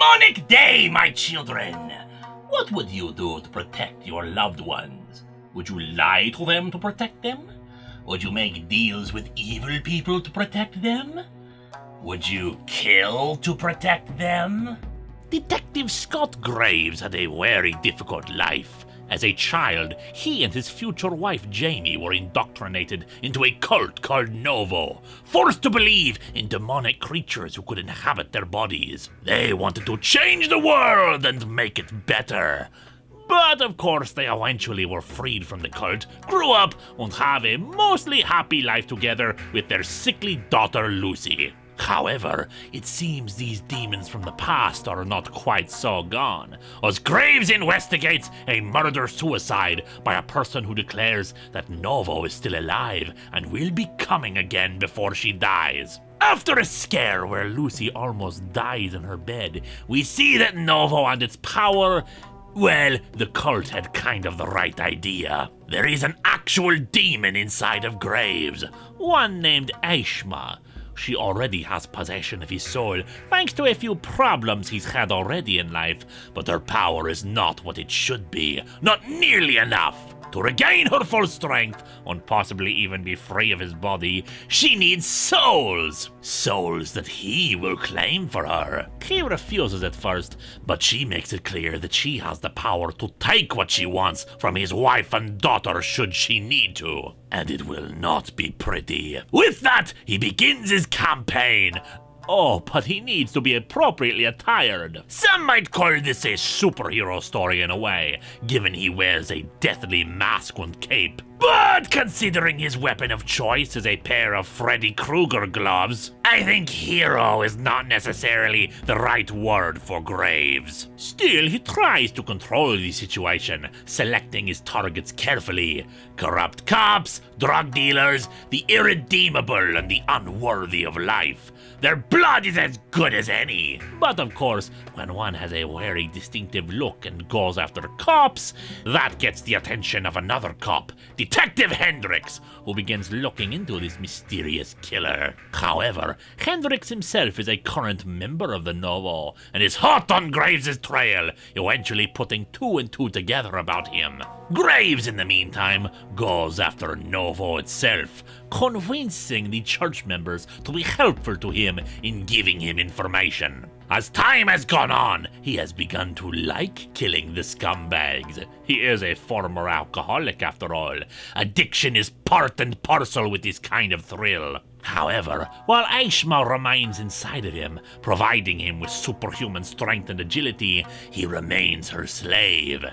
demonic day, my children! What would you do to protect your loved ones? Would you lie to them to protect them? Would you make deals with evil people to protect them? Would you kill to protect them? Detective Scott Graves had a very difficult life. As a child, he and his future wife Jamie were indoctrinated into a cult called Novo, forced to believe in demonic creatures who could inhabit their bodies. They wanted to change the world and make it better. But of course they eventually were freed from the cult, grew up, and have a mostly happy life together with their sickly daughter Lucy. However, it seems these demons from the past are not quite so gone, as Graves investigates a murder-suicide by a person who declares that Novo is still alive and will be coming again before she dies. After a scare where Lucy almost dies in her bed, we see that Novo and its power, well, the cult had kind of the right idea. There is an actual demon inside of Graves, one named Aishma. She already has possession of his soul, thanks to a few problems he's had already in life, but her power is not what it should be, not nearly enough. To regain her full strength, and possibly even be free of his body, she needs souls. Souls that he will claim for her. He refuses at first, but she makes it clear that she has the power to take what she wants from his wife and daughter should she need to. And it will not be pretty. With that, he begins his campaign. Oh, but he needs to be appropriately attired. Some might call this a superhero story in a way, given he wears a deathly mask and cape. But considering his weapon of choice is a pair of Freddy Krueger gloves, I think hero is not necessarily the right word for Graves. Still, he tries to control the situation, selecting his targets carefully. Corrupt cops, drug dealers, the irredeemable and the unworthy of life. Their blood is as good as any. But of course, when one has a very distinctive look and goes after cops, that gets the attention of another cop, Detective Hendricks, who begins looking into this mysterious killer. However, Hendricks himself is a current member of the Novo and is hot on Graves' trail, eventually putting two and two together about him. Graves, in the meantime, goes after Novo itself, convincing the church members to be helpful to him in giving him information. As time has gone on, he has begun to like killing the scumbags. He is a former alcoholic after all. Addiction is part and parcel with this kind of thrill. However, while Aishma remains inside of him, providing him with superhuman strength and agility, he remains her slave.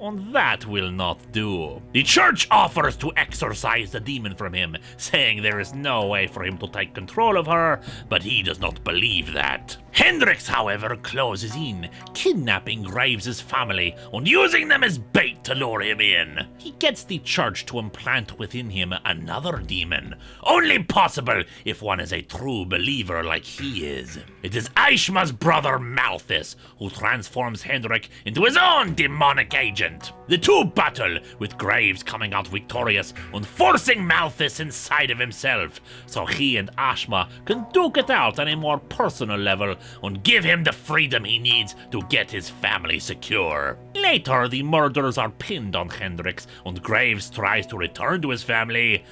And that will not do. The church offers to exorcise the demon from him, saying there is no way for him to take control of her, but he does not believe that. Hendricks, however, closes in, kidnapping Graves' family and using them as bait to lure him in. He gets the church to implant within him another demon, only possible if one is a true believer like he is. It is Aishma's brother Malthus who transforms Hendrick into his own demonic agent. The two battle, with Graves coming out victorious and forcing Malthus inside of himself, so he and Aishma can duke it out on a more personal level and give him the freedom he needs to get his family secure. Later, the murders are pinned on Hendricks and Graves tries to return to his family,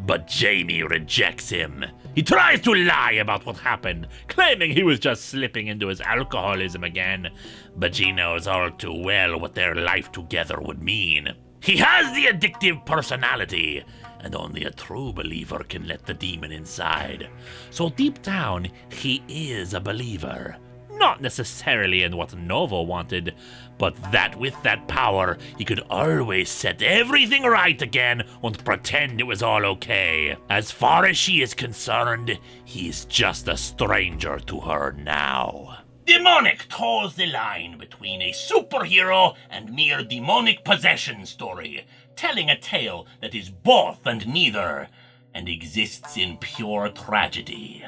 but Jamie rejects him. He tries to lie about what happened, claiming he was just slipping into his alcoholism again, but she knows all too well what their life together would mean. He has the addictive personality, and only a true believer can let the demon inside. So deep down, he is a believer. Not necessarily in what Novo wanted, but that with that power, he could always set everything right again and pretend it was all okay. As far as she is concerned, he's just a stranger to her now. Demonic toes the line between a superhero and mere demonic possession story, telling a tale that is both and neither, and exists in pure tragedy.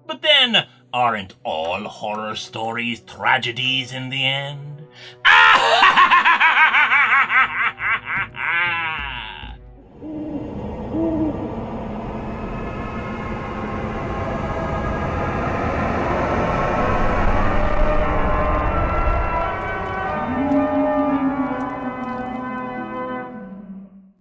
But then, aren't all horror stories tragedies in the end?